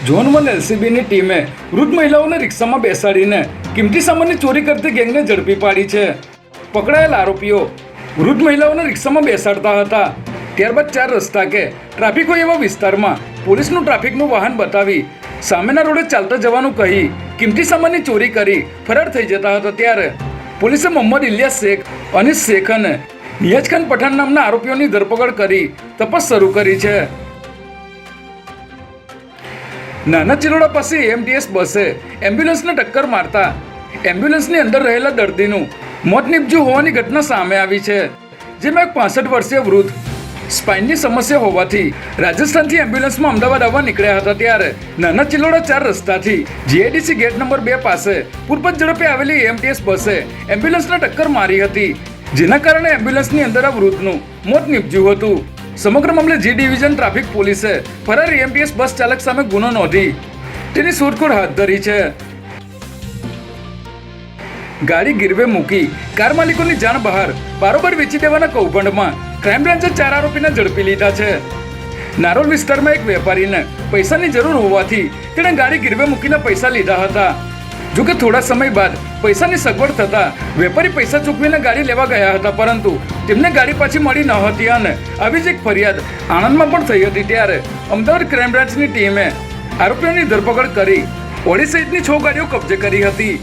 Zone 1 એલસીબીની ટીમે વૃદ્ધ મહિલાઓને રિક્ષામાં બેસાડીને કિંમતી સામાનની ચોરી કરતી ગેંગને ઝડપી પાડી છે. પકડાયેલ આરોપીઓ વૃદ્ધ મહિલાઓને રિક્ષામાં બેસાડતા હતા. ત્યારબાદ 4 રસ્તા કે ટ્રાફિક હોય એવા વિસ્તારમાં પોલીસનું ટ્રાફિકનું વાહન બતાવી સામેના રોડે ચાલતા જવાનું કહી કિંમતી સામાનની ચોરી કરી ફરાર થઈ જતા હતા. ત્યારે પોલીસે મોહમ્મદ ઇલિયાસ શેખ, અનીસ શેખ અને નિયાઝ ખાન પઠાણ નામના આરોપીઓની ધરપકડ કરી તપાસ શરૂ કરી છે. નાના ચિલોડા પાસે એએમટીએસ બસે એમ્બ્યુલન્સને ટક્કર મારતા એમ્બ્યુલન્સની અંદર રહેલા દર્દીનું મોત નીપજ્યું હોવાની ઘટના સામે આવી છે. જેમાં એક 65 વર્ષીય વૃદ્ધ સ્પાઇનની સમસ્યા હોવાથી રાજસ્થાનથી એમ્બ્યુલન્સમાં અમદાવાદ આવવા નીકળ્યા હતા. ત્યારે નાના ચિલોડા 4 રસ્તાથી જીઆઈડીસી ગેટ નંબર 2 પાસે પૂરપત ઝડપે આવેલી એએમટીએસ બસે એમ્બ્યુલન્સને ટક્કર મારી હતી, જેના કારણે એમ્બ્યુલન્સની અંદર આ વૃદ્ધનું મોત નીપજ્યું હતું. સમગ્ર મામલે જી ડિવિઝન ટ્રાફિક પોલીસે ફરાર એએમટીએસ બસ ચાલક સામે ગુનો નોંધી તેની શોધખોળ હાથ ધરી છે. ગાડી ગીરવે મૂકી કાર માલિકોની જાણ બહાર બારોબાર વેચી દેવાના કૌભાંડમાં ક્રાઇમ બ્રાન્ચે 4 આરોપીને ઝડપી લીધા છે. નારોલ વિસ્તારમાં એક વેપારીને પૈસાની જરૂર હોવાથી તેણે ગાડી ગીરવે મૂકીને પૈસા લીધા હતા. જોકે થોડા સમય બાદ પૈસાની સગવડ થતાં વેપારી પૈસા ચૂકવીને ગાડી લેવા ગયા હતા, પરંતુ તેમને ગાડી પાછી મળી ન હતી અને આવી જ એક ફરિયાદ આણંદમાં પણ થઈ હતી. ત્યારે અમદાવાદ ક્રાઇમ બ્રાન્ચની ટીમે આરોપીઓની ધરપકડ કરી ઓડી સહિતની 6 ગાડીઓ કબજે કરી હતી.